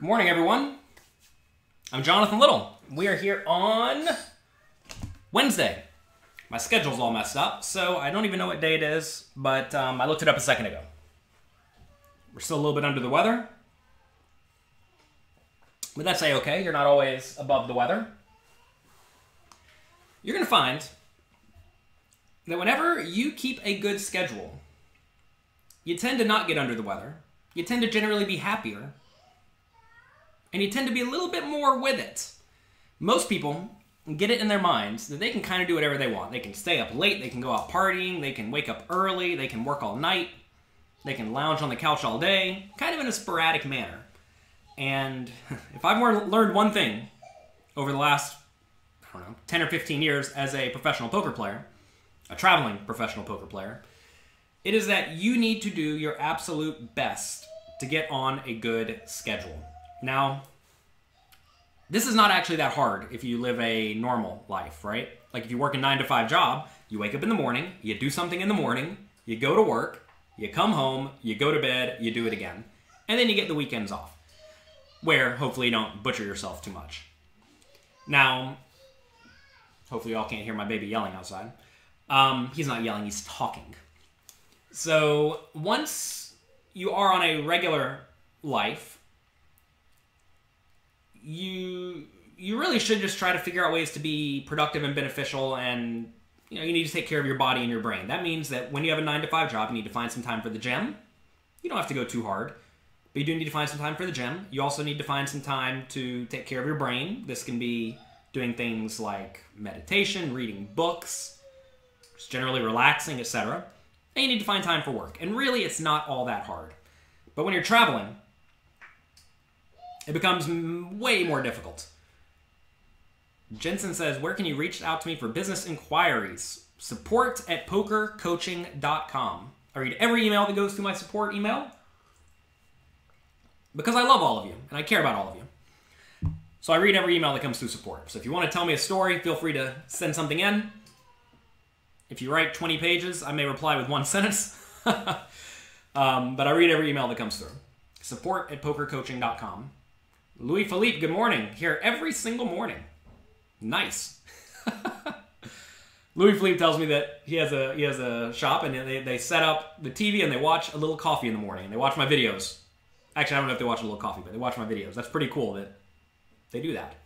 Good morning, everyone. I'm Jonathan Little. We are here on Wednesday. My schedule's all messed up, so I don't even know what day it is, but I looked it up a second ago. We're still a little bit under the weather, but that's A-okay. You're not always above the weather. You're going to find that whenever you keep a good schedule, you tend to not get under the weather. You tend to generally be happier. And you tend to be a little bit more with it. Most people get it in their minds that they can kind of do whatever they want. They can stay up late, they can go out partying, they can wake up early, they can work all night, they can lounge on the couch all day, kind of in a sporadic manner. And if I've learned one thing over the last, 10 or 15 years as a professional poker player, a traveling professional poker player, it is that you need to do your absolute best to get on a good schedule. Now, this is not actually that hard if you live a normal life, right? Like if you work a 9-to-5 job, you wake up in the morning, you do something in the morning, you go to work, you come home, you go to bed, you do it again, and then you get the weekends off, where hopefully you don't butcher yourself too much. Now, hopefully y'all can't hear my baby yelling outside. He's not yelling, he's talking. So once you are on a regular life, you really should just try to figure out ways to be productive and beneficial, and you need to take care of your body and your brain. That means that when you have a 9-to-5 job, you need to find some time for the gym. You don't have to go too hard, but you do need to find some time for the gym. You also need to find some time to take care of your brain. This can be doing things like meditation, reading books, just generally relaxing, etc. And you need to find time for work. And really, it's not all that hard. But when you're traveling, it becomes way more difficult. Jensen says, where can you reach out to me for business inquiries? support@pokercoaching.com. I read every email that goes through my support email because I love all of you and I care about all of you. So I read every email that comes through support. So if you want to tell me a story, feel free to send something in. If you write 20 pages, I may reply with one sentence. But I read every email that comes through. support@pokercoaching.com. Louis Philippe, good morning. Here every single morning. Nice. Louis Philippe tells me that he has a shop and they set up the TV and they watch A Little Coffee in the morning. They watch my videos. Actually, I don't know if they watch A Little Coffee, but they watch my videos. That's pretty cool that they do that.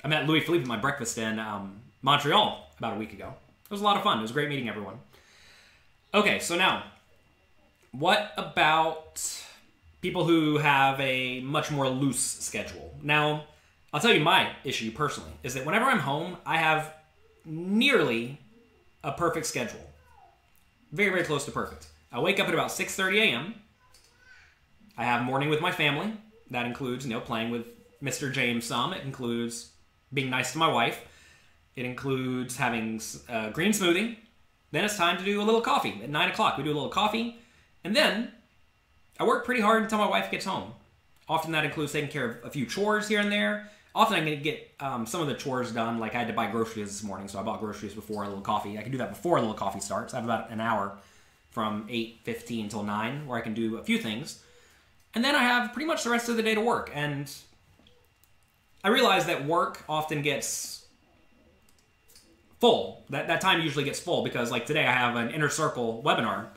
I met Louis Philippe at my breakfast in Montreal about a week ago. It was a lot of fun. It was great meeting everyone. Okay, so now, what about people who have a much more loose schedule? Now, I'll tell you my issue personally is that whenever I'm home, I have nearly a perfect schedule. Very, very close to perfect. I wake up at about 6:30 a.m. I have morning with my family. That includes, playing with Mr. James some. It includes being nice to my wife. It includes having a green smoothie. Then it's time to do a little coffee. At 9 o'clock, we do a little coffee. And then I work pretty hard until my wife gets home. Often that includes taking care of a few chores here and there. Often I'm going to get some of the chores done. Like I had to buy groceries this morning, so I bought groceries before a little coffee. I can do that before a little coffee starts. I have about an hour from 8:15 till 9 where I can do a few things. And then I have pretty much the rest of the day to work. And I realize that work often gets full. That time usually gets full because like today I have an Inner Circle webinar.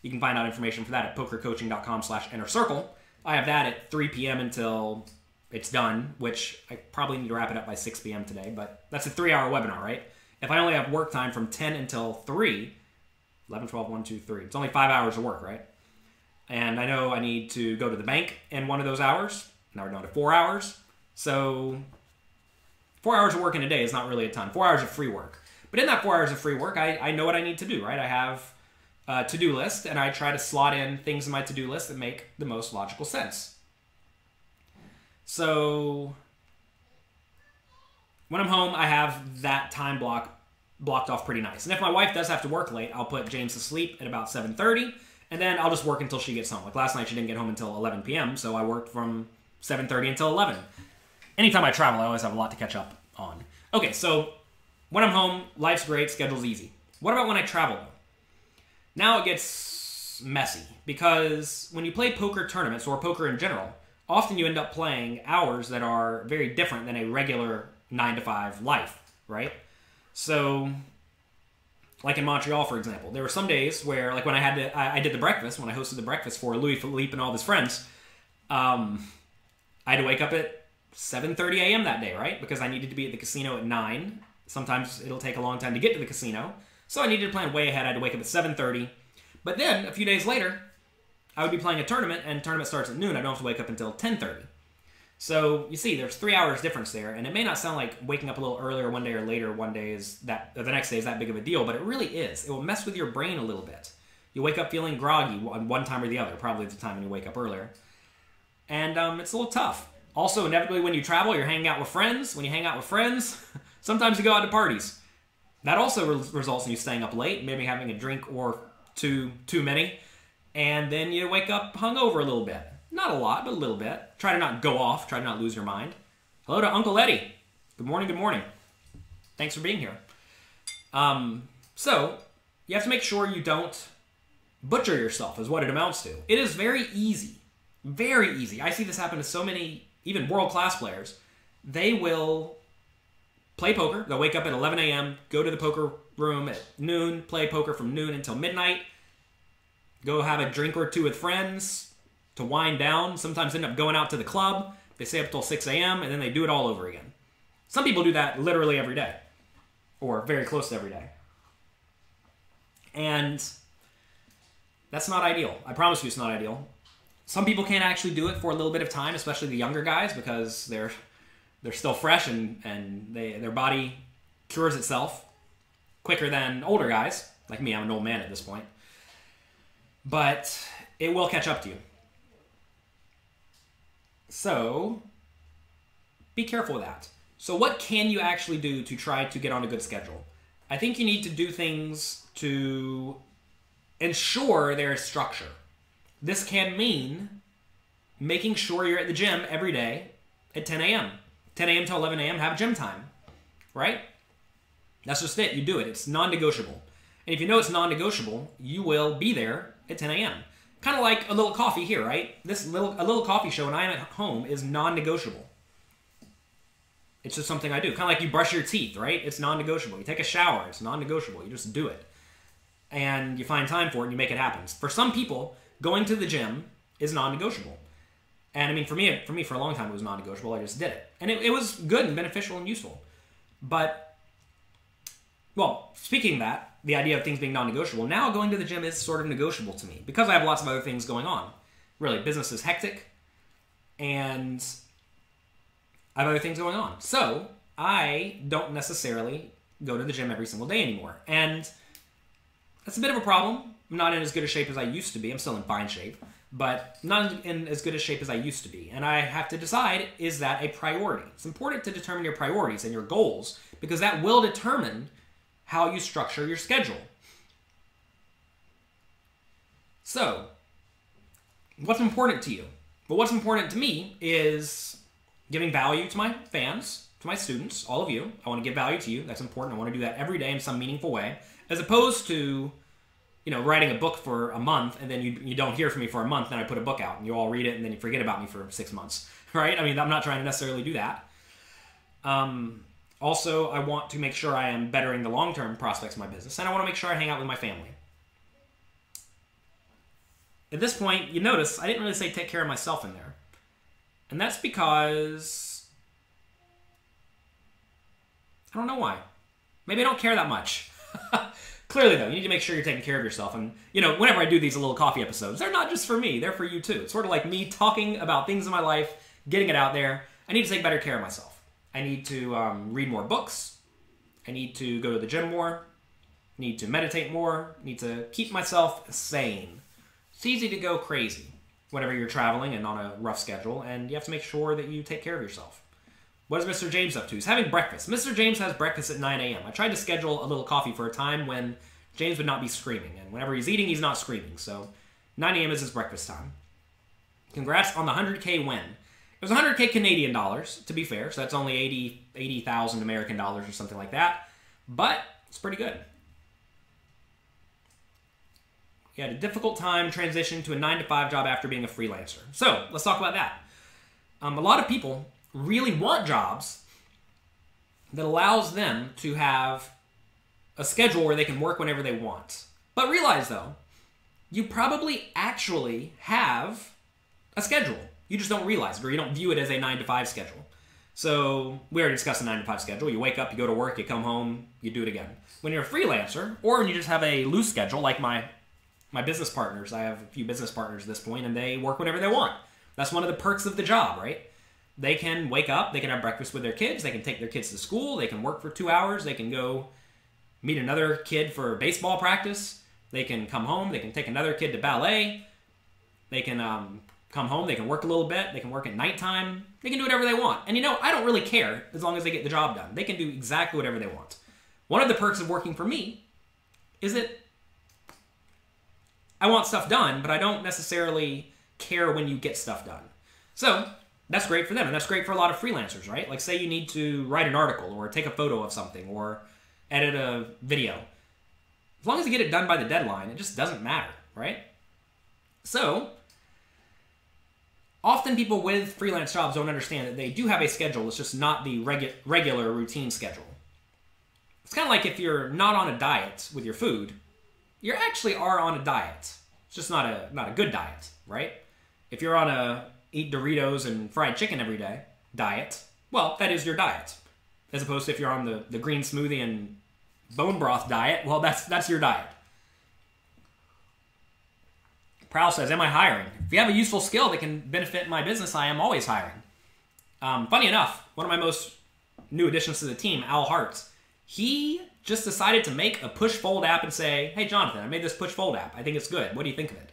You can find out information for that at pokercoaching.com/innercircle. I have that at 3 p.m. until it's done, which I probably need to wrap it up by 6 p.m. today, but that's a 3-hour webinar, right? If I only have work time from 10 until 3, 11, 12, 1, 2, 3, it's only 5 hours of work, right? And I know I need to go to the bank in one of those hours. Now we're down to 4 hours. So 4 hours of work in a day is not really a ton. 4 hours of free work. But in that 4 hours of free work, I know what I need to do, right? I have a to-do list, and I try to slot in things in my to-do list that make the most logical sense. So when I'm home, I have that time blocked off pretty nice. And if my wife does have to work late, I'll put James to sleep at about 7:30, and then I'll just work until she gets home. Like last night, she didn't get home until 11 p.m., so I worked from 7:30 until 11. Anytime I travel, I always have a lot to catch up on. Okay, so when I'm home, life's great, schedule's easy. What about when I travel, though? Now it gets messy, because when you play poker tournaments, or poker in general, often you end up playing hours that are very different than a regular 9 to 5 life, right? So, like in Montreal, for example, there were some days where, like when I did the breakfast, when I hosted the breakfast for Louis Philippe and all of his friends, I had to wake up at 7:30 a.m. that day, right? Because I needed to be at the casino at 9. Sometimes it'll take a long time to get to the casino. So I needed to plan way ahead. I had to wake up at 7:30. But then, a few days later, I would be playing a tournament, and tournament starts at noon. I don't have to wake up until 10:30. So, you see, there's 3 hours difference there, and it may not sound like waking up a little earlier one day or later one day is that, or the next day is that big of a deal, but it really is. It will mess with your brain a little bit. You wake up feeling groggy one time or the other, probably the time when you wake up earlier. And it's a little tough. Also, inevitably, when you travel, you're hanging out with friends. When you hang out with friends, sometimes you go out to parties. That also results in you staying up late, maybe having a drink or too many, and then you wake up hungover a little bit. Not a lot, but a little bit. Try to not go off. Try to not lose your mind. Hello to Uncle Eddie. Good morning, good morning. Thanks for being here. So, you have to make sure you don't butcher yourself, is what it amounts to. It is very easy. Very easy. I see this happen to so many, even world-class players. They will play poker. They'll wake up at 11 a.m., go to the poker room at noon, play poker from noon until midnight, go have a drink or two with friends to wind down. Sometimes end up going out to the club. They stay up till 6 a.m., and then they do it all over again. Some people do that literally every day, or very close to every day. And that's not ideal. I promise you it's not ideal. Some people can't actually do it for a little bit of time, especially the younger guys, because they're still fresh and their body cures itself quicker than older guys. Like me, I'm an old man at this point. But it will catch up to you. So, be careful with that. So what can you actually do to try to get on a good schedule? I think you need to do things to ensure there is structure. This can mean making sure you're at the gym every day at 10 a.m. 10 a.m. to 11 a.m. have gym time, right? That's just it. You do it. It's non-negotiable. And if you know it's non-negotiable, you will be there at 10 a.m. Kind of like a little coffee here, right? A little coffee show when I am at home is non-negotiable. It's just something I do. Kind of like you brush your teeth, right? It's non-negotiable. You take a shower. It's non-negotiable. You just do it. And you find time for it and you make it happen. For some people, going to the gym is non-negotiable. And I mean, for me, for a long time, it was non-negotiable. I just did it. And it was good and beneficial and useful. But, well, speaking of that, the idea of things being non-negotiable, now going to the gym is sort of negotiable to me because I have lots of other things going on. Really, business is hectic and I have other things going on. So, I don't necessarily go to the gym every single day anymore. And that's a bit of a problem. I'm not in as good a shape as I used to be. I'm still in fine shape, but not in as good a shape as I used to be. And I have to decide, is that a priority? It's important to determine your priorities and your goals because that will determine how you structure your schedule. So, what's important to you? Well, what's important to me is giving value to my fans, to my students, all of you. I want to give value to you. That's important. I want to do that every day in some meaningful way, as opposed to, you know, writing a book for a month and then you don't hear from me for a month, then I put a book out and you all read it and then you forget about me for 6 months, right? I mean, I'm not trying to necessarily do that. Also, I want to make sure I am bettering the long-term prospects of my business, and I want to make sure I hang out with my family. At this point, you notice I didn't really say take care of myself in there. And that's because I don't know why. Maybe I don't care that much. Clearly, though, you need to make sure you're taking care of yourself. And, you know, whenever I do these little coffee episodes, they're not just for me. They're for you, too. It's sort of like me talking about things in my life, getting it out there. I need to take better care of myself. I need to read more books. I need to go to the gym more. I need to meditate more. I need to keep myself sane. It's easy to go crazy whenever you're traveling and on a rough schedule, and you have to make sure that you take care of yourself. What is Mr. James up to? He's having breakfast. Mr. James has breakfast at 9 a.m. I tried to schedule a little coffee for a time when James would not be screaming, and whenever he's eating, he's not screaming. So 9 a.m. is his breakfast time. Congrats on the 100K win. It was 100K Canadian dollars, to be fair, so that's only 80,000 American dollars or something like that, but it's pretty good. He had a difficult time transitioning to a 9-to-5 job after being a freelancer. So, let's talk about that. A lot of people really want jobs that allows them to have a schedule where they can work whenever they want. But realize, though, you probably actually have a schedule. You just don't realize it, or you don't view it as a 9-to-5 schedule. So we already discussed the 9-to-5 schedule. You wake up, you go to work, you come home, you do it again. When you're a freelancer, or when you just have a loose schedule, like my business partners, I have a few business partners at this point, and they work whenever they want. That's one of the perks of the job, right? They can wake up, they can have breakfast with their kids, they can take their kids to school, they can work for 2 hours, they can go meet another kid for baseball practice, they can come home, they can take another kid to ballet, they can come home, they can work a little bit, they can work at nighttime, they can do whatever they want. And I don't really care as long as they get the job done. They can do exactly whatever they want. One of the perks of working for me is that I want stuff done, but I don't necessarily care when you get stuff done. So that's great for them, and that's great for a lot of freelancers, right? Like, say you need to write an article or take a photo of something or edit a video. As long as you get it done by the deadline, it just doesn't matter, right? So often people with freelance jobs don't understand that they do have a schedule. It's just not the regular routine schedule. It's kind of like if you're not on a diet with your food, you actually are on a diet. It's just not a good diet, right? If you're on a eat Doritos and fried chicken every day diet, well, that is your diet. As opposed to if you're on the green smoothie and bone broth diet, well, that's your diet. Prowl says, am I hiring? If you have a useful skill that can benefit my business, I am always hiring. Funny enough, one of my most new additions to the team, Al Hart, he just decided to make a push-fold app and say, hey, Jonathan, I made this push-fold app. I think it's good. What do you think of it?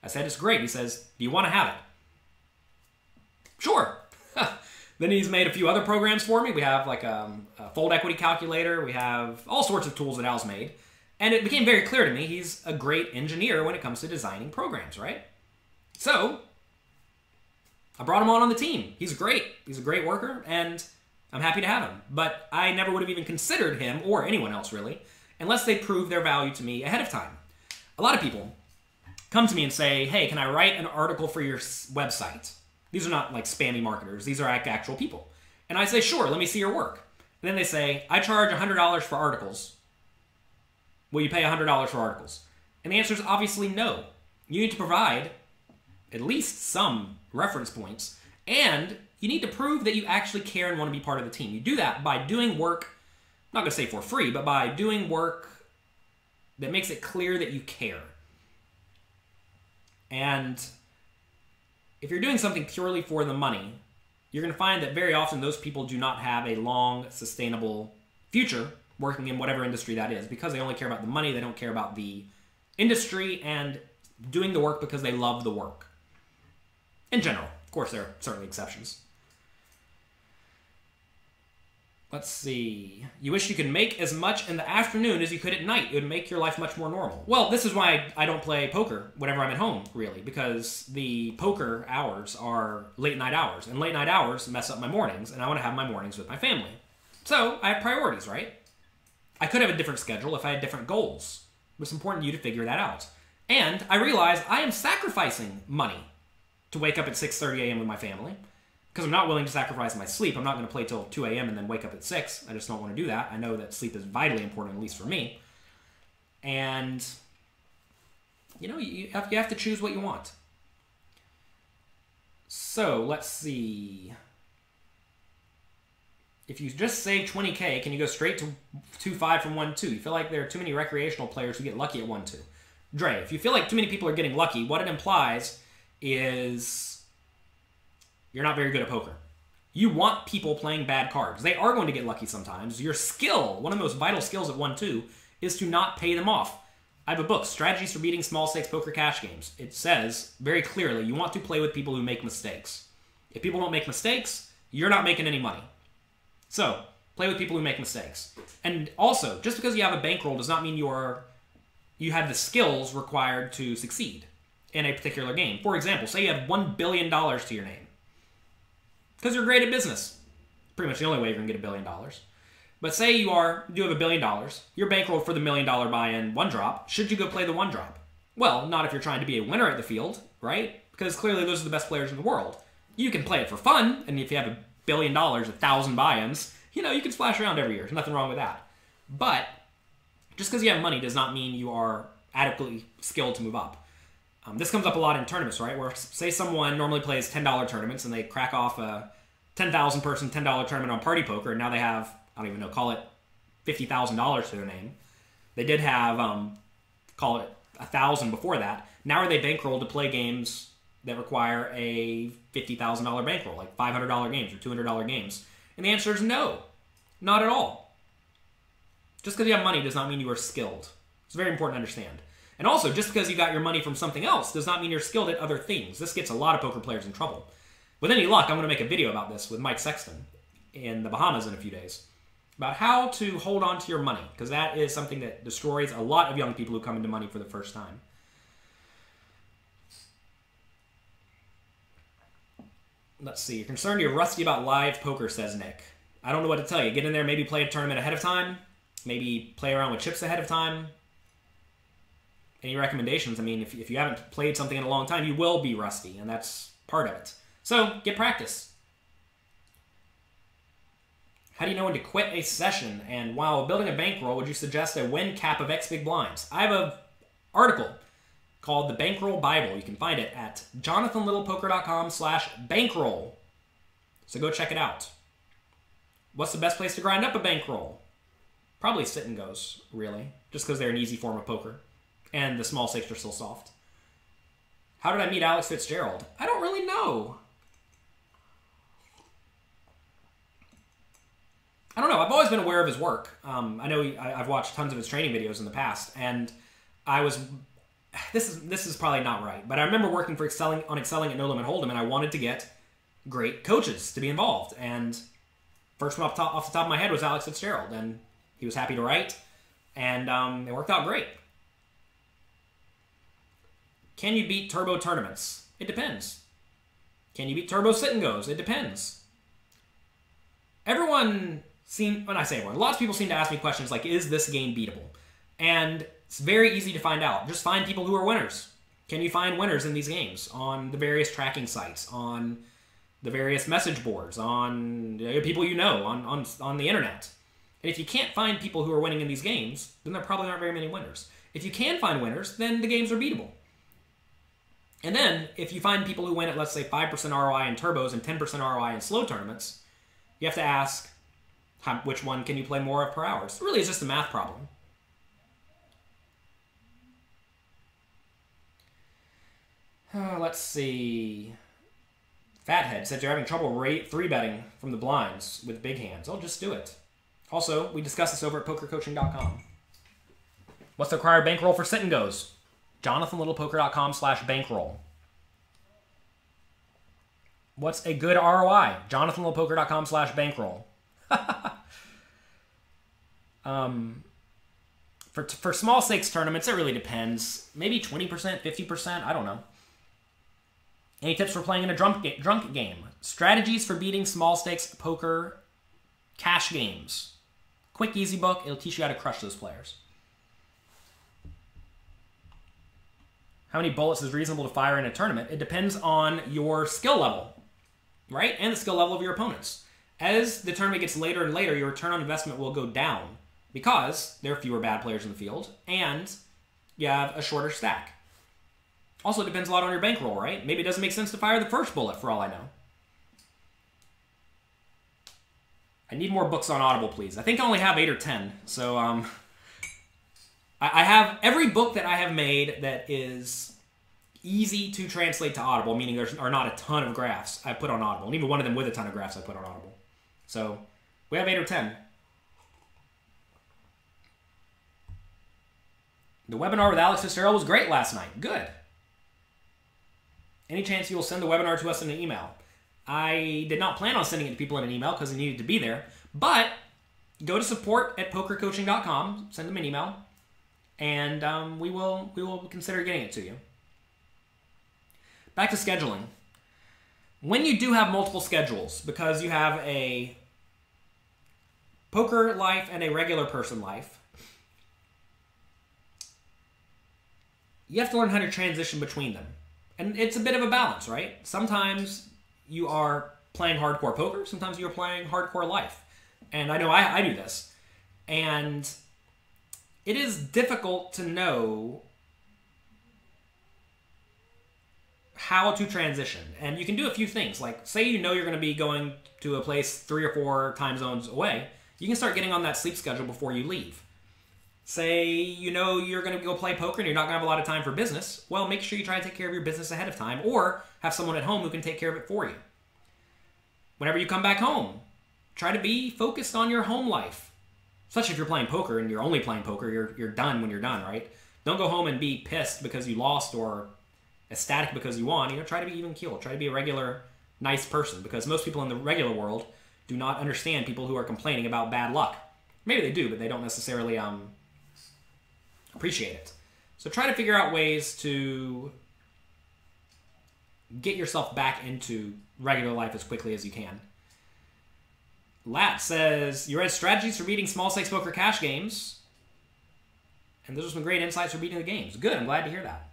I said, it's great. He says, do you want to have it? Sure. Then he's made a few other programs for me. We have like a fold equity calculator. We have all sorts of tools that Al's made. And it became very clear to me he's a great engineer when it comes to designing programs, right? So I brought him on the team. He's great. He's a great worker, and I'm happy to have him. But I never would have even considered him, or anyone else really, unless they proved their value to me ahead of time. A lot of people come to me and say, hey, can I write an article for your website? These are not like spammy marketers. These are actual people. And I say, sure, let me see your work. And then they say, I charge $100 for articles. Will you pay $100 for articles? And the answer is obviously no. You need to provide at least some reference points, and you need to prove that you actually care and want to be part of the team. You do that by doing work, I'm not going to say for free, but by doing work that makes it clear that you care. And if you're doing something purely for the money, you're going to find that very often those people do not have a long, sustainable future working in whatever industry that is, because they only care about the money, they don't care about the industry, and doing the work because they love the work. In general. Of course, there are certainly exceptions. Let's see. You wish you could make as much in the afternoon as you could at night. It would make your life much more normal. Well, this is why I don't play poker whenever I'm at home, really, because the poker hours are late night hours, and late night hours mess up my mornings, and I want to have my mornings with my family. So I have priorities, right? I could have a different schedule if I had different goals. It's important to you to figure that out. And I realize I am sacrificing money to wake up at 6:30 a.m. with my family, because I'm not willing to sacrifice my sleep. I'm not going to play till 2 a.m. and then wake up at 6. I just don't want to do that. I know that sleep is vitally important, at least for me. And, you have to choose what you want. So, let's see. If you just save 20K, can you go straight to 2.5 from 1.2? You feel like there are too many recreational players who get lucky at 1.2. Dre, if you feel like too many people are getting lucky, what it implies is you're not very good at poker. You want people playing bad cards. They are going to get lucky sometimes. Your skill, one of the most vital skills at 1.2, is to not pay them off. I have a book, Strategies for Beating Small Stakes Poker Cash Games. It says very clearly you want to play with people who make mistakes. If people don't make mistakes, you're not making any money. So, play with people who make mistakes. And also, just because you have a bankroll does not mean you have the skills required to succeed in a particular game. For example, say you have $1 billion to your name. Because you're great at business. Pretty much the only way you're going to get $1 billion. But say you do have $1 billion, you're bankrolled for the $1 million buy-in one drop. Should you go play the one drop? Well, not if you're trying to be a winner at the field, right? Because clearly those are the best players in the world. You can play it for fun, and if you have $1 billion, 1,000 buy-ins, you know, you can splash around every year. There's nothing wrong with that. But just because you have money does not mean you are adequately skilled to move up. This comes up a lot in tournaments, right? Where, say someone normally plays $10 tournaments, and they crack off a 10,000 person $10 tournament on Party Poker, and now they have, I don't even know, call it $50,000 to their name. They did have, call it 1,000 before that. Now are they bankrolled to play games that require a $50,000 bankroll, like $500 games or $200 games? And the answer is no, not at all. Just because you have money does not mean you are skilled. It's very important to understand. And also, just because you got your money from something else does not mean you're skilled at other things. This gets a lot of poker players in trouble. With any luck, I'm going to make a video about this with Mike Sexton in the Bahamas in a few days, about how to hold on to your money, because that is something that destroys a lot of young people who come into money for the first time. Let's see. You're concerned you're rusty about live poker, says Nick. I don't know what to tell you. Get in there, maybe play a tournament ahead of time. Maybe play around with chips ahead of time. Any recommendations? I mean, if you haven't played something in a long time, you will be rusty, and that's part of it. So, get practice. How do you know when to quit a session? And while building a bankroll, would you suggest a win cap of X big blinds? I have an article called The Bankroll Bible. You can find it at jonathanlittlepoker.com/bankroll. So go check it out. What's the best place to grind up a bankroll? Probably sit and goes, really. Just because they're an easy form of poker. And the small stakes are still soft. How did I meet Alex Fitzgerald? I don't really know. I don't know. I've always been aware of his work. I know I've watched tons of his training videos in the past, and I was... This is probably not right, but I remember working for Excelling at No Limit Hold'em, and I wanted to get great coaches to be involved. And first one off the top of my head was Alex Fitzgerald, and he was happy to write, and it worked out great. Can you beat turbo tournaments? It depends. Can you beat turbo sit and goes? It depends. When I say everyone, lots of people seem to ask me questions like, is this game beatable? And it's very easy to find out. Just find people who are winners. Can you find winners in these games on the various tracking sites, on the various message boards, on people you know, on the internet? And if you can't find people who are winning in these games, then there probably aren't very many winners. If you can find winners, then the games are beatable. And then, if you find people who win at, let's say, 5% ROI in turbos and 10% ROI in slow tournaments, you have to ask, which one can you play more of per hour? It really is just a math problem. Let's see. Fathead said you're having trouble 3-betting from the blinds with big hands. Oh, just do it. Also, we discussed this over at pokercoaching.com. What's the required bankroll for sit and goes? jonathanlittlepoker.com/bankroll. What's a good ROI? jonathanlittlepoker.com/bankroll. For small stakes tournaments, it really depends. Maybe 20%, 50%, I don't know. Any tips for playing in a drunk game? Strategies for beating small stakes poker cash games. Quick, easy book. It'll teach you how to crush those players. How many bullets is reasonable to fire in a tournament? It depends on your skill level, right? And the skill level of your opponents. As the tournament gets later and later, your return on investment will go down because there are fewer bad players in the field and you have a shorter stack. Also, it depends a lot on your bankroll, right? Maybe it doesn't make sense to fire the first bullet, for all I know. I need more books on Audible, please. I think I only have 8 or 10. So, I have every book that I have made that is easy to translate to Audible, meaning there are not a ton of graphs I put on Audible. And even one of them with a ton of graphs I put on Audible. So, we have 8 or 10. The webinar with Alex Fitzgerald was great last night. Good. Any chance you will send the webinar to us in an email? I did not plan on sending it to people in an email because it needed to be there. But go to support@pokercoaching.com, send them an email, and we will consider getting it to you. Back to scheduling. When you do have multiple schedules, because you have a poker life and a regular person life, you have to learn how to transition between them. And it's a bit of a balance, right? Sometimes you are playing hardcore poker. Sometimes you're playing hardcore life. And I know I do this. And it is difficult to know how to transition. And you can do a few things. Like, say you know you're going to be going to a place 3 or 4 time zones away. You can start getting on that sleep schedule before you leave. Say you know you're going to go play poker and you're not going to have a lot of time for business. Well, make sure you try to take care of your business ahead of time, or have someone at home who can take care of it for you. Whenever you come back home, try to be focused on your home life. Especially if you're playing poker and you're only playing poker, you're done when you're done, right? Don't go home and be pissed because you lost or ecstatic because you won. Try to be even keeled. Try to be a regular, nice person, because most people in the regular world do not understand people who are complaining about bad luck. Maybe they do, but they don't necessarily appreciate it. So try to figure out ways to get yourself back into regular life as quickly as you can. Lat says, you read strategies for beating small stakes poker cash games, and those are some great insights for beating the games. Good, I'm glad to hear that.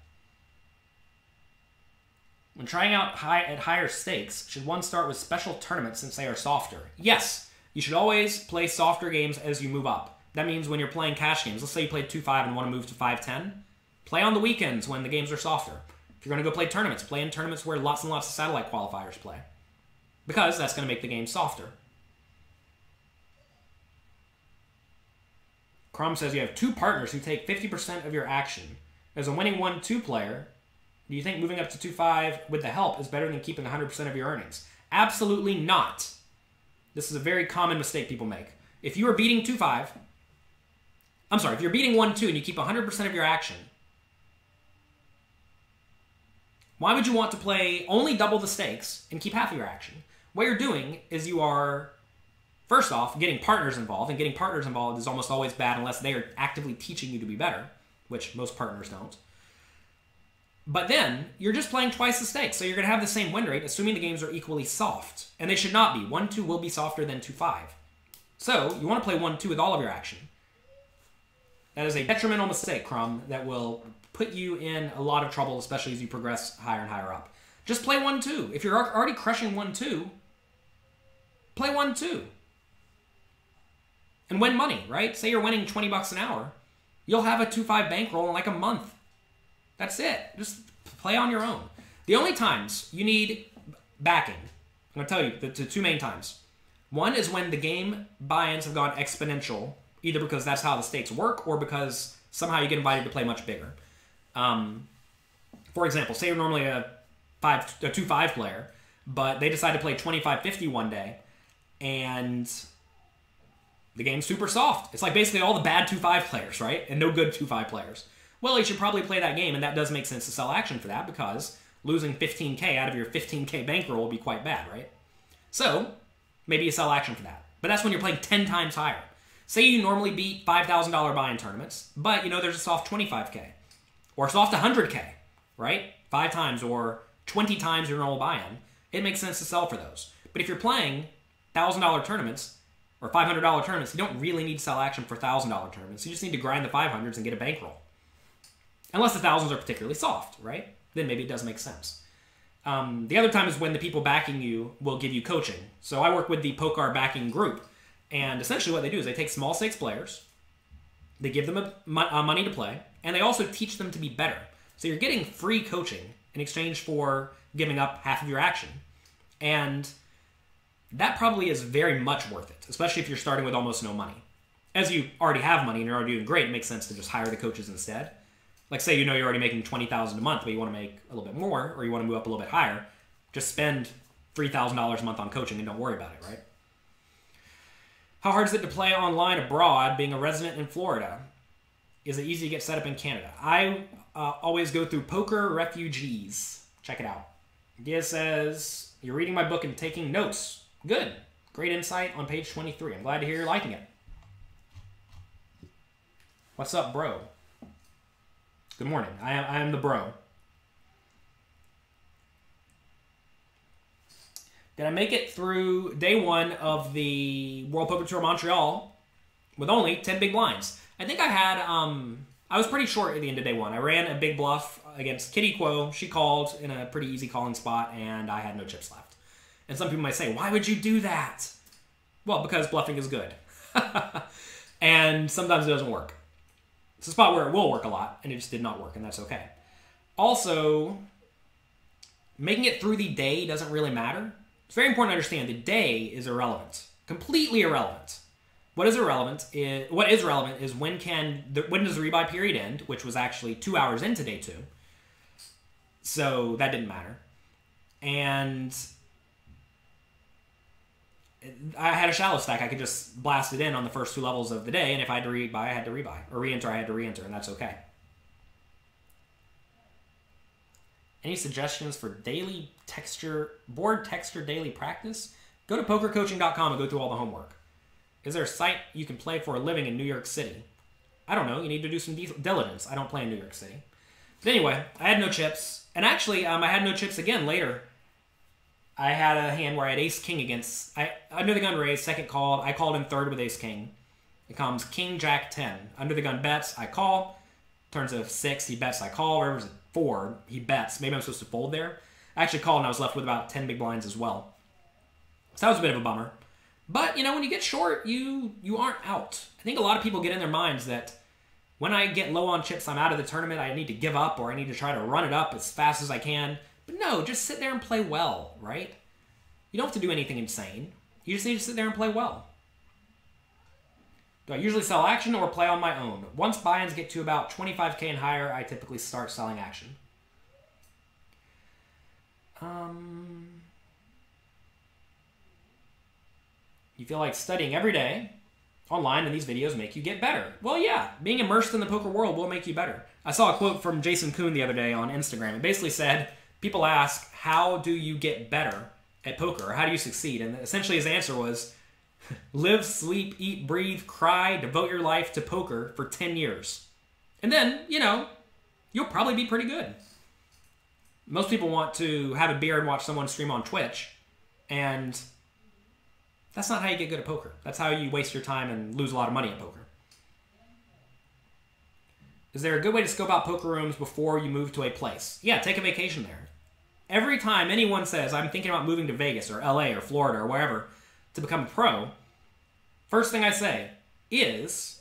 When trying out at higher stakes, should one start with special tournaments since they are softer? Yes, you should always play softer games as you move up. That means when you're playing cash games, let's say you played 2-5 and want to move to 5-10, play on the weekends when the games are softer. If you're going to go play tournaments, play in tournaments where lots and lots of satellite qualifiers play, because that's going to make the game softer. Crum says you have 2 partners who take 50% of your action. As a winning 1-2 player, do you think moving up to 2-5 with the help is better than keeping 100% of your earnings? Absolutely not. This is a very common mistake people make. If you are beating 2-5, if you're beating 1-2 and you keep 100% of your action, why would you want to play only double the stakes and keep half of your action? What you're doing is you are, first off, getting partners involved, and getting partners involved is almost always bad unless they are actively teaching you to be better, which most partners don't. But then, you're just playing twice the stakes, so you're going to have the same win rate, assuming the games are equally soft. And they should not be. 1-2 will be softer than 2-5. So, you want to play 1-2 with all of your action. That is a detrimental mistake, Crum, that will put you in a lot of trouble, especially as you progress higher and higher up. Just play 1-2. If you're already crushing 1-2, play 1-2. And win money, right? Say you're winning $20 an hour. You'll have a 2-5 bankroll in like a month. That's it. Just play on your own. The only times you need backing, I'm going to tell you the 2 main times. One is when the game buy-ins have gone exponential, either because that's how the stakes work or because somehow you get invited to play much bigger. For example, say you're normally a 2-5 player, but they decide to play 25-50 one day, and the game's super soft. It's like basically all the bad 2-5 players, right? And no good 2-5 players. Well, you should probably play that game, and that does make sense to sell action for that, because losing 15K out of your 15K bankroll will be quite bad, right? So, maybe you sell action for that. But that's when you're playing 10 times higher. Say you normally beat $5,000 buy-in tournaments, but you know there's a soft 25K. Or a soft 100K, right? 5 times or 20 times your normal buy-in. It makes sense to sell for those. But if you're playing $1,000 tournaments, or $500 tournaments, you don't really need to sell action for $1,000 tournaments. You just need to grind the 500s and get a bankroll. Unless the 1000s are particularly soft, right? Then maybe it does make sense. The other time is when the people backing you will give you coaching. So I work with the Pokar backing group. And essentially what they do is they take small stakes players, they give them money to play, and they also teach them to be better. So you're getting free coaching in exchange for giving up half of your action. And that probably is very much worth it, especially if you're starting with almost no money. As you already have money and you're already doing great, it makes sense to just hire the coaches instead. Like say you know you're already making $20,000 a month, but you want to make a little bit more, or you want to move up a little bit higher, just spend $3,000 a month on coaching and don't worry about it, right? How hard is it to play online abroad, being a resident in Florida? Is it easy to get set up in Canada? I always go through Poker Refugees. Check it out. Dia says, you're reading my book and taking notes. Good. Great insight on page 23. I'm glad to hear you're liking it. What's up, bro? Good morning. I am the bro. Did I make it through day 1 of the World Poker Tour Montreal with only 10 big blinds? I think I had, I was pretty short at the end of day 1. I ran a big bluff against Kitty Quo. She called in a pretty easy calling spot, and I had no chips left. And some people might say, why would you do that? Well, because bluffing is good. And sometimes it doesn't work. It's a spot where it will work a lot, and it just did not work, and that's okay. Also, making it through the day doesn't really matter. It's very important to understand the day is irrelevant. Completely irrelevant. What is relevant is when does the rebuy period end, which was actually 2 hours into day 2. So that didn't matter. And I had a shallow stack. I could just blast it in on the first 2 levels of the day, and if I had to rebuy, I had to rebuy. Or re-enter, I had to re-enter, and that's okay. Any suggestions for board texture daily practice? Go to pokercoaching.com and go through all the homework. Is there a site you can play for a living in New York City? I don't know. You need to do some diligence. I don't play in New York City. But anyway, I had no chips. And actually, I had no chips again later. I had a hand where I had ace-king against... under the gun raised, second called. I called in third with ace-king. It comes king, jack, 10. Under the gun bets, I call. Turns a 6, he bets, I call. River's a 4, he bets. Maybe I'm supposed to fold there. I actually called and I was left with about 10 big blinds as well. So that was a bit of a bummer. But, when you get short, you aren't out. I think a lot of people get in their minds that when I get low on chips, I'm out of the tournament, I need to give up, or I need to try to run it up as fast as I can. But no, just sit there and play well, right? You don't have to do anything insane. You just need to sit there and play well. Do I usually sell action or play on my own? Once buy-ins get to about 25K and higher, I typically start selling action. You feel like studying every day online and these videos make you get better. Well, yeah, being immersed in the poker world will make you better. I saw a quote from Jason Kuhn the other day on Instagram. It basically said, people ask, how do you get better at poker? Or how do you succeed? And essentially his answer was, live, sleep, eat, breathe, cry, devote your life to poker for 10 years. And then, you'll probably be pretty good. Most people want to have a beer and watch someone stream on Twitch, and that's not how you get good at poker. That's how you waste your time and lose a lot of money at poker. Is there a good way to scope out poker rooms before you move to a place? Yeah, take a vacation there. Every time anyone says, I'm thinking about moving to Vegas or LA or Florida or wherever to become a pro, first thing I say is,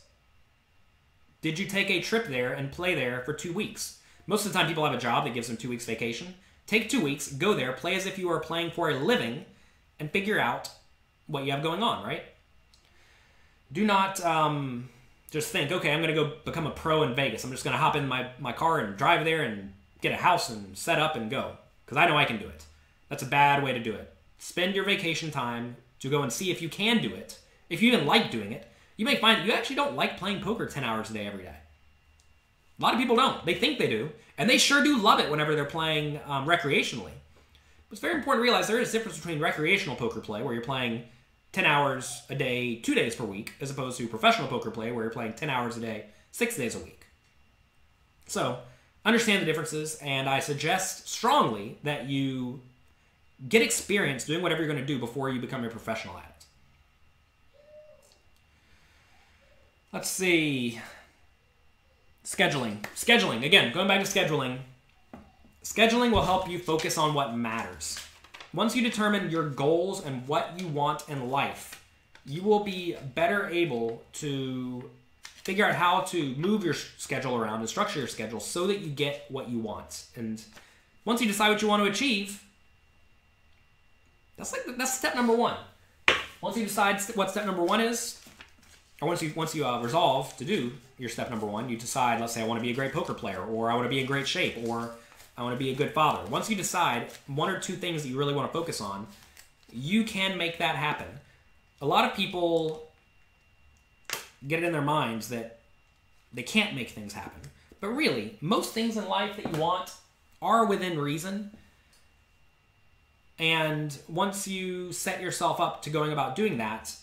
did you take a trip there and play there for 2 weeks? Most of the time people have a job that gives them 2 weeks vacation. Take 2 weeks, go there, play as if you are playing for a living, and figure out what you have going on, right? Do not just think, okay, I'm going to go become a pro in Vegas. I'm just going to hop in my car and drive there and get a house and set up and go. Because I know I can do it. That's a bad way to do it. Spend your vacation time to go and see if you can do it. If you even like doing it, you may find that you actually don't like playing poker 10 hours a day every day. A lot of people don't. They think they do. And they sure do love it whenever they're playing recreationally. But it's very important to realize there is a difference between recreational poker play, where you're playing 10 hours a day, 2 days per week, as opposed to professional poker play, where you're playing 10 hours a day, 6 days a week. So, understand the differences, and I suggest strongly that you get experience doing whatever you're going to do before you become a professional at it. Let's see. Scheduling. Again, going back to scheduling. Scheduling will help you focus on what matters. Once you determine your goals and what you want in life, you will be better able to figure out how to move your schedule around and structure your schedule so that you get what you want. And once you decide what you want to achieve, that's step number 1. Once you decide what step number 1 is, or once you resolve to do your step number 1, you decide, let's say I want to be a great poker player, or I want to be in great shape, or I want to be a good father. Once you decide 1 or 2 things that you really want to focus on, you can make that happen. A lot of people get it in their minds that they can't make things happen. But really, most things in life that you want are within reason. And once you set yourself up to going about doing that,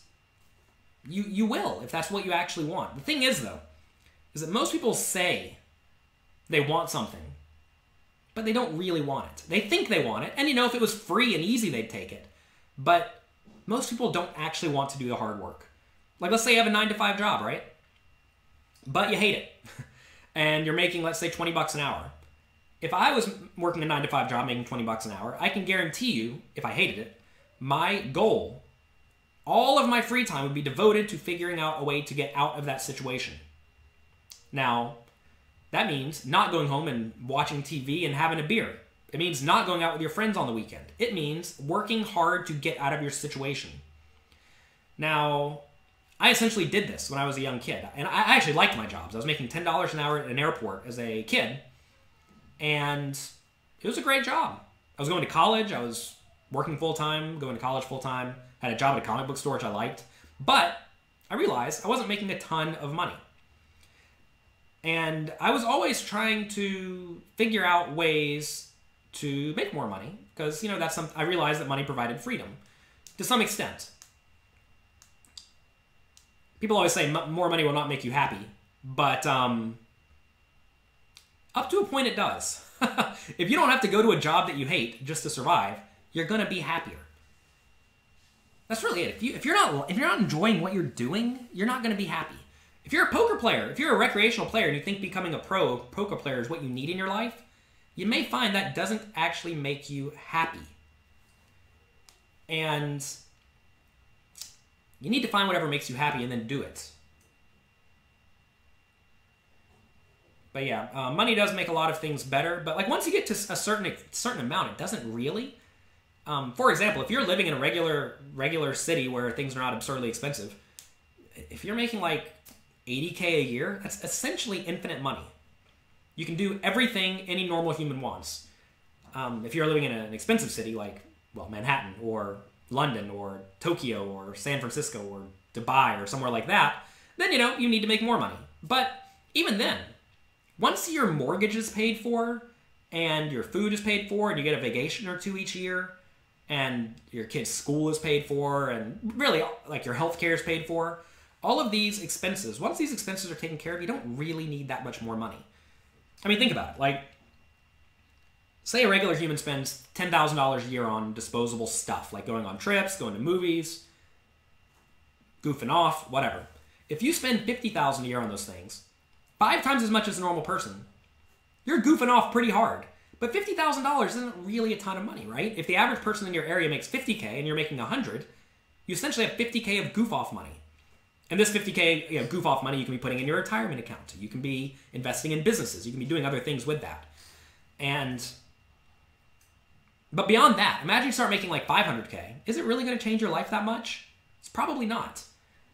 you will, if that's what you actually want. The thing is, though, is that most people say they want something, but they don't really want it. They think they want it, and if it was free and easy, they'd take it. But most people don't actually want to do the hard work. Like, let's say you have a 9-to-5 job, right? But you hate it. And you're making, let's say, $20 an hour. If I was working a 9-to-5 job making $20 an hour, I can guarantee you, if I hated it, my goal, all of my free time would be devoted to figuring out a way to get out of that situation. Now, that means not going home and watching TV and having a beer. It means not going out with your friends on the weekend. It means working hard to get out of your situation. Now, I essentially did this when I was a young kid. And I actually liked my jobs. I was making $10 an hour at an airport as a kid. And it was a great job. I was going to college. I was working full-time, going to college full-time. Had a job at a comic book store, which I liked. But I realized I wasn't making a ton of money. And I was always trying to figure out ways to make more money. Because, I realized that money provided freedom. To some extent. People always say more money will not make you happy. But up to a point it does. If you don't have to go to a job that you hate just to survive, you're going to be happier. That's really it. If you're not enjoying what you're doing, you're not going to be happy. If you're a poker player, if you're a recreational player and you think becoming a pro poker player is what you need in your life, you may find that doesn't actually make you happy. And you need to find whatever makes you happy and then do it. But yeah, money does make a lot of things better. But once you get to a certain amount, it doesn't really. For example, if you're living in a regular city where things are not absurdly expensive, if you're making $80K a year, that's essentially infinite money. You can do everything any normal human wants. If you're living in an expensive city like, Manhattan or London or Tokyo or San Francisco or Dubai or somewhere like that, then, you need to make more money. But even then, once your mortgage is paid for and your food is paid for and you get a vacation or two each year and your kid's school is paid for and really your health care is paid for, all of these expenses, once these expenses are taken care of, you don't really need that much more money. I mean, think about it. Say a regular human spends $10,000 a year on disposable stuff, like going on trips, going to movies, goofing off, whatever. If you spend $50,000 a year on those things, 5 times as much as a normal person, you're goofing off pretty hard. But $50,000 isn't really a ton of money, right? If the average person in your area makes $50K and you're making $100, you essentially have $50K of goof-off money. And this $50K goof-off money you can be putting in your retirement account. You can be investing in businesses. You can be doing other things with that. But beyond that, imagine you start making $500K. Is it really going to change your life that much? It's probably not.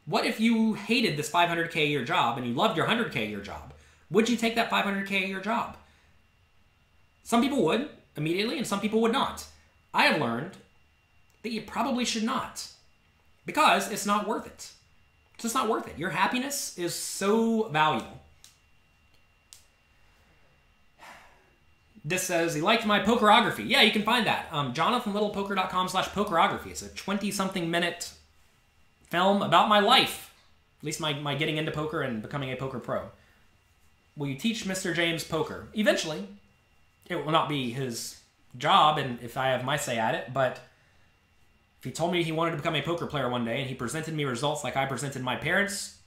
What if you hated this $500K a year job and you loved your $100K a year job? Would you take that $500K a year job? Some people would immediately, and some people would not. I have learned that you probably should not, because it's not worth it. It's just not worth it. Your happiness is so valuable. This says, he liked my pokerography. Yeah, you can find that. JonathanLittlePoker.com/pokerography. It's a 20-something minute film about my life. At least my getting into poker and becoming a poker pro. Will you teach Mr. James poker? Eventually. It will not be his job, and if I have my say at it, but if he told me he wanted to become a poker player one day and he presented me results like I presented my parents,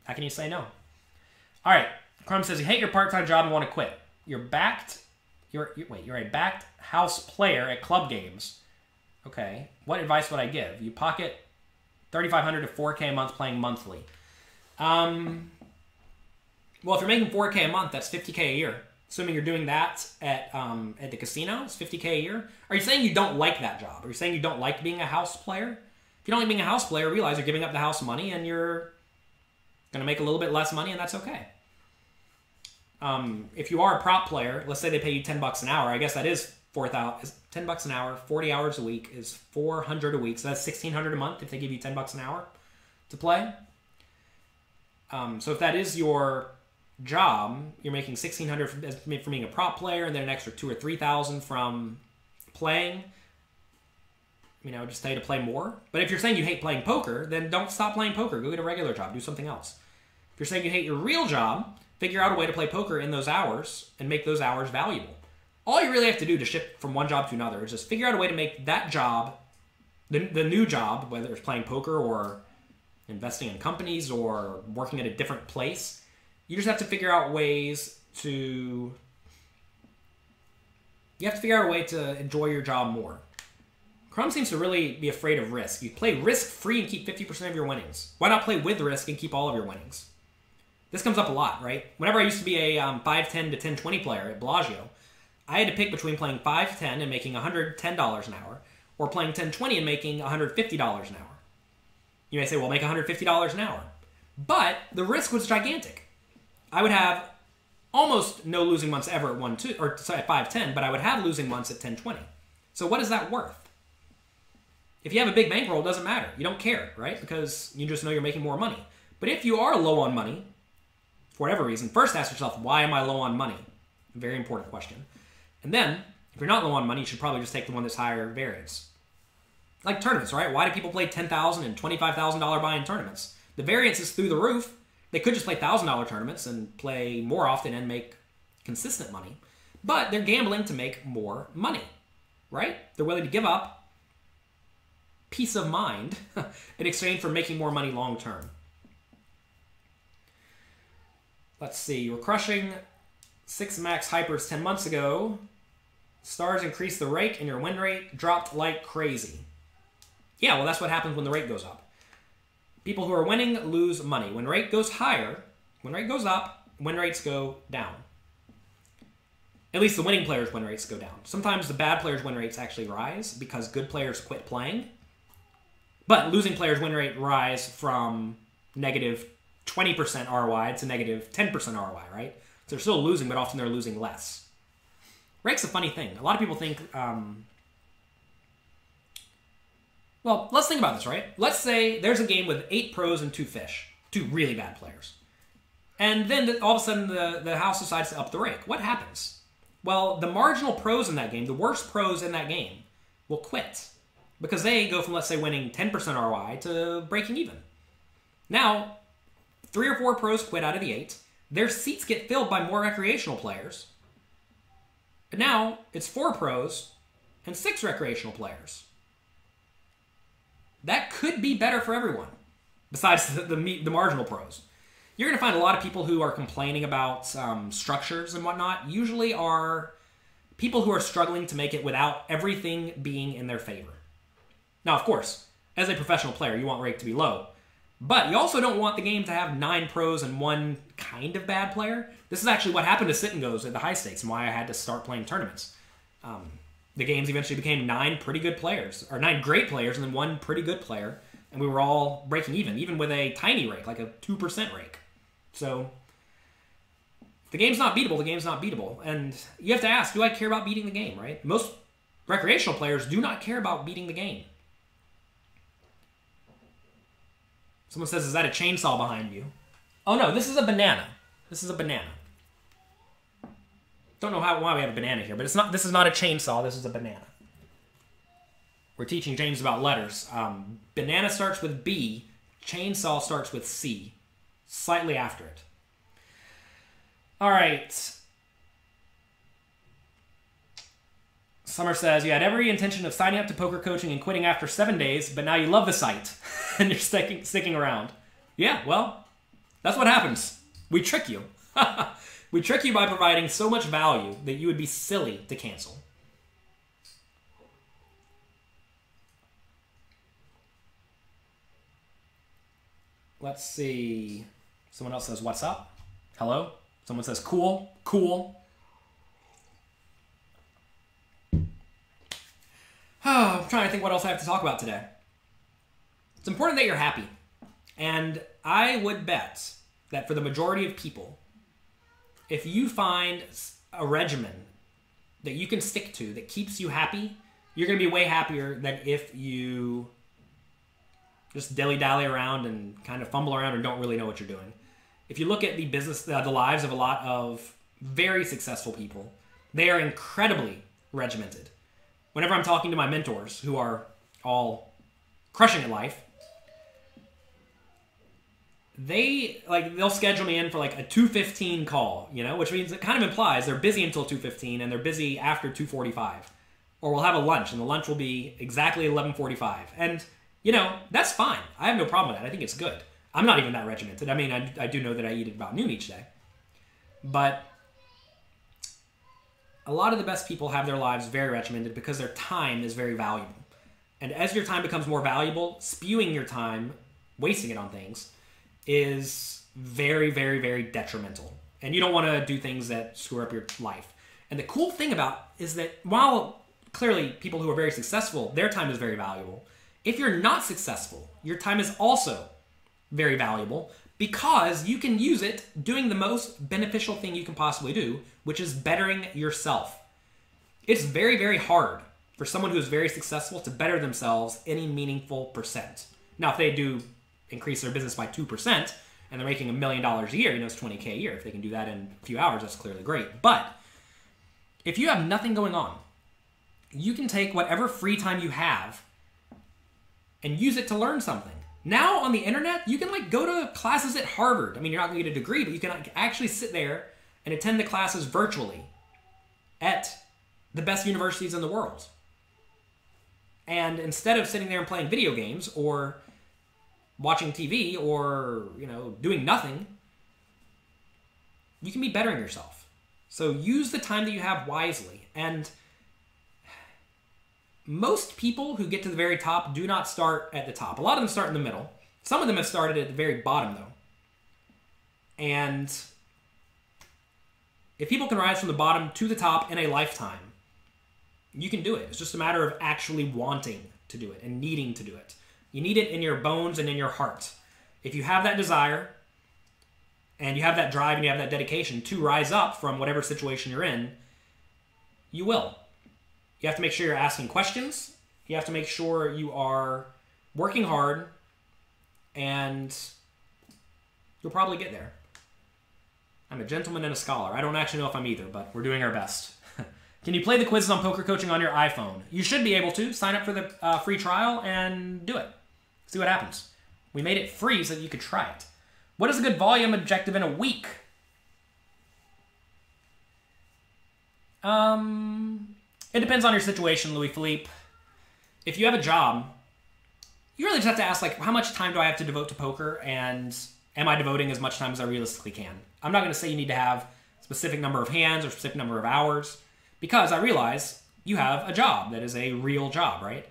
how can you say no? All right. Crum says, you hate your part-time job and want to quit. You're a backed house player at club games. Okay. What advice would I give? You pocket $3,500 to $4K a month playing monthly. Well, if you're making $4K a month, that's $50K a year. Assuming you're doing that at the casino, it's $50K a year. Are you saying you don't like that job? Are you saying you don't like being a house player? If you don't like being a house player, realize you're giving up the house money and you're going to make a little bit less money, and that's okay. If you are a prop player, let's say they pay you $10 an hour. I guess that is $10 an hour. 40 hours a week is $400 a week. So that's $1,600 a month if they give you $10 an hour to play. So if that is your job, you're making $1,600 from being a prop player, and then an extra $2,000 or $3,000 from playing. Just tell you to play more. But if you're saying you hate playing poker, then don't stop playing poker. Go get a regular job. Do something else. If you're saying you hate your real job, figure out a way to play poker in those hours and make those hours valuable. All you really have to do to shift from one job to another is just figure out a way to make that job, the new job, whether it's playing poker or investing in companies or working at a different place. You just have to figure out ways to... You have to figure out a way to enjoy your job more. Crum seems to really be afraid of risk. You play risk-free and keep 50% of your winnings. Why not play with risk and keep all of your winnings? This comes up a lot, right? Whenever I used to be a 5-10 to 10-20 player at Bellagio, I had to pick between playing 5-10 and making $110 an hour, or playing 10-20 and making $150 an hour. You may say, well, make $150 an hour. But the risk was gigantic. I would have almost no losing months ever at 1-2, or sorry, at 5-10, but I would have losing months at 10-20. So what is that worth? If you have a big bankroll, it doesn't matter. You don't care, right? Because you just know you're making more money. But if you are low on money, for whatever reason, first ask yourself, why am I low on money? A very important question. And then, if you're not low on money, you should probably just take the one that's higher variance. Like tournaments, right? Why do people play $10,000 and $25,000 buy-in tournaments? The variance is through the roof. They could just play $1,000 tournaments and play more often and make consistent money. But they're gambling to make more money, right? They're willing to give up peace of mind in exchange for making more money long term. Let's see. You were crushing 6 max hypers 10 months ago. Stars increased the rake and your win rate dropped like crazy. Yeah, well, that's what happens when the rate goes up. People who are winning lose money. When rate goes higher, when rate goes up, win rates go down. At least the winning players' win rates go down. Sometimes the bad players' win rates actually rise because good players quit playing. But losing players' win rate rise from negative 20% ROI to negative 10% ROI, right? So they're still losing, but often they're losing less. Rake's a funny thing. A lot of people think... Well, let's think about this, right? Let's say there's a game with 8 pros and 2 fish. 2 really bad players. And then all of a sudden the house decides to up the rake. What happens? Well, the marginal pros in that game, the worst pros in that game, will quit. Because they go from, let's say, winning 10% ROI to breaking even. Now, 3 or 4 pros quit out of the 8. Their seats get filled by more recreational players. And now, it's 4 pros and 6 recreational players. That could be better for everyone, besides the marginal pros. You're going to find a lot of people who are complaining about structures and whatnot usually are people who are struggling to make it without everything being in their favor. Now, of course, as a professional player, you want rake to be low. But you also don't want the game to have 9 pros and 1 kind of bad player. This is actually what happened to Sit and Goes at the high stakes and why I had to start playing tournaments. The games eventually became 9 pretty good players, or 9 great players, and then 1 pretty good player, and we were all breaking even with a tiny rake, like a 2% rake. So, if the game's not beatable, the game's not beatable. And you have to ask, do I care about beating the game, right? Most recreational players do not care about beating the game. Someone says, is that a chainsaw behind you? Oh no, this is a banana. This is a banana. Don't know why we have a banana here, but it's not. This is not a chainsaw. This is a banana. We're teaching James about letters. Banana starts with B. Chainsaw starts with C. Slightly after it. All right. Summer says, you had every intention of signing up to poker coaching and quitting after 7 days, but now you love the site and you're sticking around. Yeah, well, that's what happens. We trick you. We trick you by providing so much value that you would be silly to cancel. Let's see. Someone else says, what's up? Hello? Someone says, cool, cool. Oh, I'm trying to think what else I have to talk about today. It's important that you're happy. And I would bet that for the majority of people, if you find a regimen that you can stick to that keeps you happy, you're going to be way happier than if you just dilly-dally around and kind of fumble around and don't really know what you're doing. If you look at the lives of a lot of very successful people, they are incredibly regimented. Whenever I'm talking to my mentors who are all crushing at life, they'll schedule me in for like a 2:15 call, which means it kind of implies they're busy until 2:15 and they're busy after 2:45. Or we'll have a lunch and the lunch will be exactly 11:45. And, that's fine. I have no problem with that. I think it's good. I'm not even that regimented. I mean, I do know that I eat at about noon each day. But a lot of the best people have their lives very regimented because their time is very valuable. And as your time becomes more valuable, spewing your time, wasting it on things, is very, very, very detrimental. And you don't want to do things that screw up your life. And the cool thing about is that while clearly people who are very successful, their time is very valuable, if you're not successful, your time is also very valuable because you can use it doing the most beneficial thing you can possibly do, which is bettering yourself. It's very, very hard for someone who is very successful to better themselves any meaningful percent. Now, if they do increase their business by 2% and they're making $1 million a year, it's $20K a year. If they can do that in a few hours, that's clearly great. But if you have nothing going on, you can take whatever free time you have and use it to learn something. Now on the internet, you can go to classes at Harvard. I mean, you're not going to get a degree, but you can actually sit there and attend the classes virtually at the best universities in the world. And instead of sitting there and playing video games or watching TV or, doing nothing, you can be bettering yourself. So use the time that you have wisely. And most people who get to the very top do not start at the top. A lot of them start in the middle. Some of them have started at the very bottom, though. And if people can rise from the bottom to the top in a lifetime, you can do it. It's just a matter of actually wanting to do it and needing to do it. You need it in your bones and in your heart. If you have that desire and you have that drive and you have that dedication to rise up from whatever situation you're in, you will. You have to make sure you're asking questions. You have to make sure you are working hard, and you'll probably get there. I'm a gentleman and a scholar. I don't actually know if I'm either, but we're doing our best. Can you play the quizzes on Poker Coaching on your iPhone? You should be able to. Sign up for the free trial and do it. See what happens. We made it free so that you could try it. What is a good volume objective in a week? It depends on your situation, Louis Philippe. If you have a job, you really just have to ask, how much time do I have to devote to poker, and am I devoting as much time as I realistically can? I'm not going to say you need to have a specific number of hands or a specific number of hours, because I realize you have a job that is a real job, right?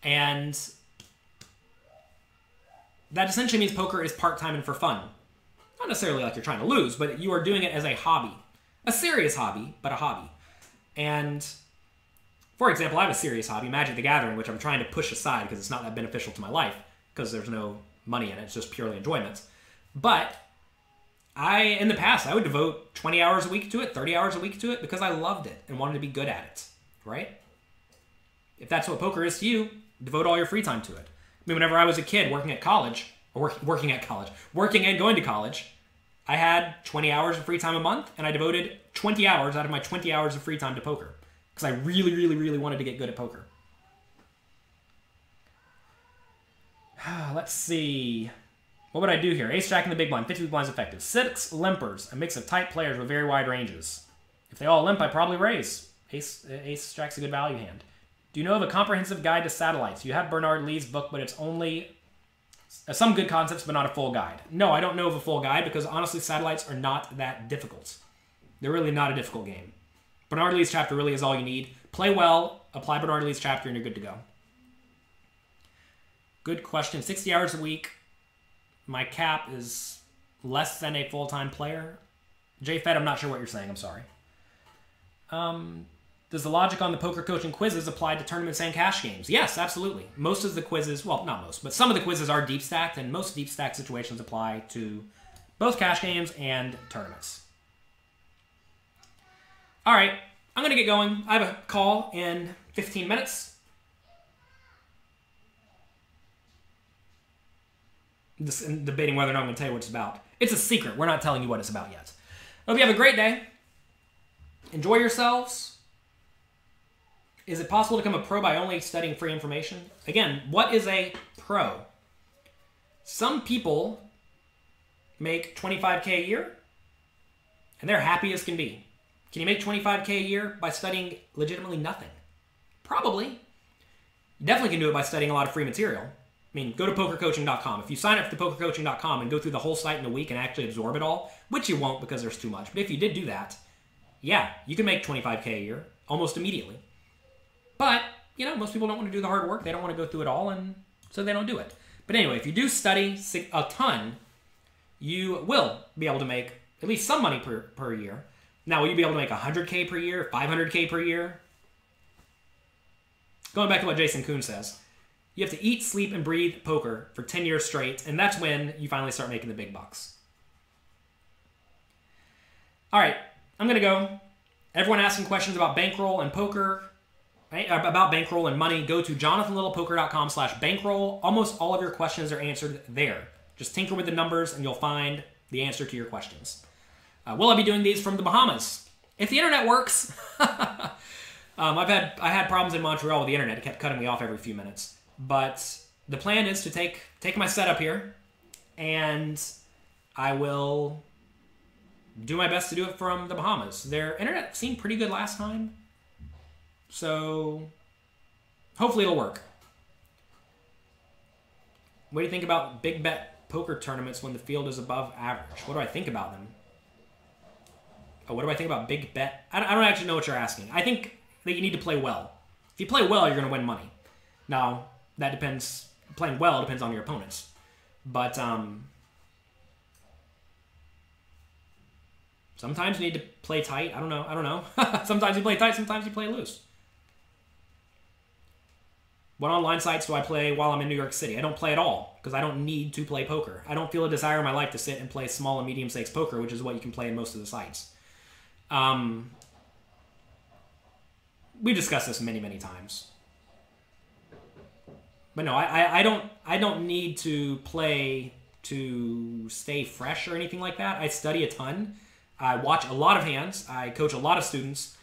And that essentially means poker is part-time and for fun. Not necessarily like you're trying to lose, but you are doing it as a hobby. A serious hobby, but a hobby. And, for example, I have a serious hobby, Magic the Gathering, which I'm trying to push aside because it's not that beneficial to my life, because there's no money in it. It's just purely enjoyment. But in the past, I would devote 20 hours a week to it, 30 hours a week to it, because I loved it and wanted to be good at it, right? If that's what poker is to you, devote all your free time to it. I mean, whenever I was a kid working and going to college, I had 20 hours of free time a month, and I devoted 20 hours out of my 20 hours of free time to poker, because I really, really, really wanted to get good at poker. Let's see. What would I do here? Ace Jack in the big blind, 50 big blinds effective. 6 limpers, a mix of tight players with very wide ranges. If they all limp, I probably raise. Ace Jack's a good value hand. Do you know of a comprehensive guide to satellites? You have Bernard Lee's book, but it's only some good concepts, but not a full guide. No, I don't know of a full guide because honestly, satellites are not that difficult. They're really not a difficult game. Bernard Lee's chapter really is all you need. Play well, apply Bernard Lee's chapter, and you're good to go. Good question. 60 hours a week. My cap is less than a full-time player. JFed, I'm not sure what you're saying. I'm sorry. Does the logic on the poker coaching quizzes apply to tournaments and cash games? Yes, absolutely. Most of the quizzes, well, not most, but some of the quizzes are deep stacked, and most deep stacked situations apply to both cash games and tournaments. All right, I'm going to get going. I have a call in 15 minutes. Just debating whether or not I'm going to tell you what it's about. It's a secret. We're not telling you what it's about yet. Hope you have a great day. Enjoy yourselves. Is it possible to become a pro by only studying free information? Again, what is a pro? Some people make $25K a year, and they're happy as can be. Can you make $25K a year by studying legitimately nothing? Probably. You definitely can do it by studying a lot of free material. I mean, go to pokercoaching.com. If you sign up to pokercoaching.com and go through the whole site in a week and actually absorb it all, which you won't because there's too much, but if you did do that, yeah, you can make $25K a year almost immediately. But most people don't want to do the hard work. They don't want to go through it all, and so they don't do it. But anyway, if you do study a ton, you will be able to make at least some money per year. Now, will you be able to make 100K per year, 500K per year? Going back to what Jason Kuhn says, you have to eat, sleep, and breathe poker for 10 years straight, and that's when you finally start making the big bucks. All right, I'm going to go. Everyone asking questions about bankroll and poker, about bankroll and money, go to jonathanlittlepoker.com/bankroll. Almost all of your questions are answered there. Just tinker with the numbers, and you'll find the answer to your questions. Will I be doing these from the Bahamas? If the internet works. I had problems in Montreal with the internet. It kept cutting me off every few minutes. But the plan is to take my setup here, and I will do my best to do it from the Bahamas. Their internet seemed pretty good last time, so hopefully it'll work. What do you think about big bet poker tournaments when the field is above average? What do I think about them? Oh, what do I think about big bet? I don't actually know what you're asking. I think that you need to play well. If you play well, you're going to win money. Now, that depends. Playing well depends on your opponents. But sometimes you need to play tight. I don't know. Sometimes you play tight, sometimes you play loose. What online sites do I play while I'm in New York City? I don't play at all, because I don't need to play poker. I don't feel a desire in my life to sit and play small and medium stakes poker, which is what you can play in most of the sites. We discussed this many, many times. But no, I don't need to play to stay fresh or anything like that. I study a ton. I watch a lot of hands. I coach a lot of students.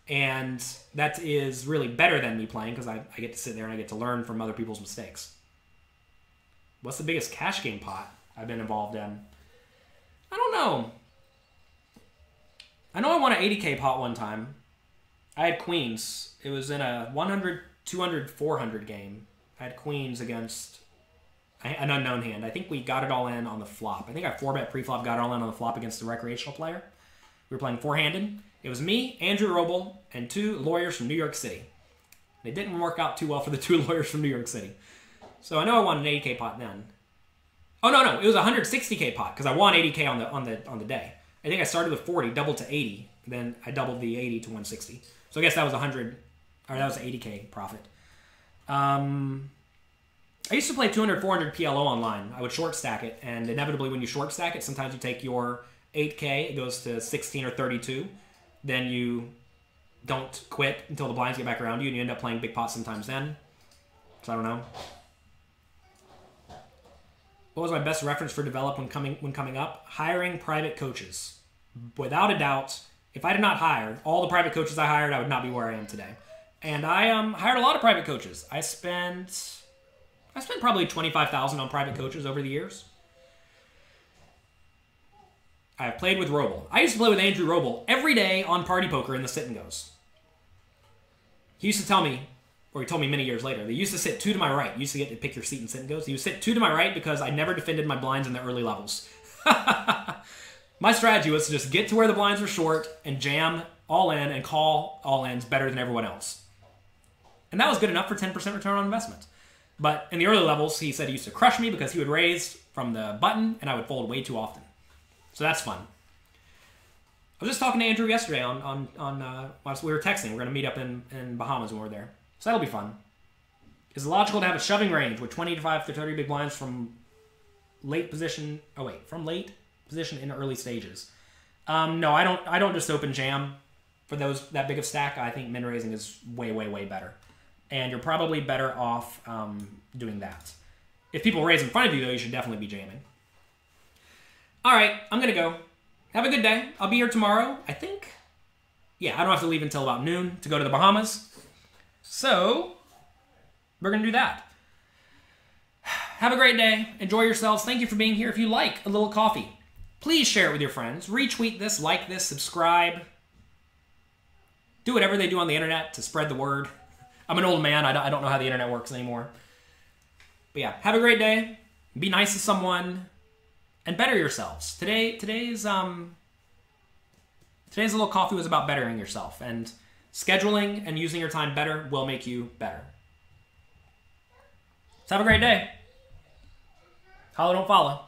And that is really better than me playing, because I get to sit there and I get to learn from other people's mistakes. What's the biggest cash game pot I've been involved in? I don't know. I know I won an 80K pot one time. I had queens. It was in a 100, 200, 400 game. I had queens against an unknown hand. I think we got it all in on the flop. I think I 4-bet pre-flop, got it all in on the flop against the recreational player. We were playing four-handed. It was me, Andrew Roble, and two lawyers from New York City. It didn't work out too well for the two lawyers from New York City. So I know I won an 80K pot then. Oh, no. It was a 160K pot, because I won 80K on the day. I think I started with 40, doubled to 80. Then I doubled the 80 to 160. So I guess that was 100, or that was an 80K profit. I used to play 200, 400 PLO online. I would short stack it, and inevitably when you short stack it, sometimes you take your 8K, it goes to 16 or 32. Then you don't quit until the blinds get back around you, and you end up playing big pots sometimes then. So I don't know. What was my best reference for develop when coming up? Hiring private coaches. Without a doubt, if I did not hire all the private coaches I hired, I would not be where I am today. And I hired a lot of private coaches. I spent probably $25,000 on private coaches over the years. I have played with Roble. I used to play with Andrew Roble every day on Party Poker in the sit and goes. He used to tell me, or he told me many years later, they used to sit 2 to my right. You used to get to pick your seat and sit and goes. He would sit 2 to my right because I never defended my blinds in the early levels. My strategy was to just get to where the blinds were short and jam all in and call all ins better than everyone else. And that was good enough for 10% return on investment. But in the early levels, he said he used to crush me because he would raise from the button and I would fold way too often. So that's fun. I was just talking to Andrew yesterday whilst we were texting. We're going to meet up in Bahamas when we're there. So that'll be fun. Is it logical to have a shoving range with 25 to 30 big blinds from late position in early stages? No, I don't just open jam for that big of stack. I think min raising is way, way, way better. And you're probably better off doing that. If people raise in front of you, though, you should definitely be jamming. All right, I'm going to go. Have a good day. I'll be here tomorrow, I think. Yeah, I don't have to leave until about noon to go to the Bahamas. So, we're going to do that. Have a great day. Enjoy yourselves. Thank you for being here. If you like a little coffee, please share it with your friends. Retweet this, like this, subscribe. Do whatever they do on the internet to spread the word. I'm an old man. I don't know how the internet works anymore. But yeah, have a great day. Be nice to someone. And better yourselves. Today's little coffee was about bettering yourself. And Scheduling and using your time better will make you better. So have a great day. Follow, don't follow.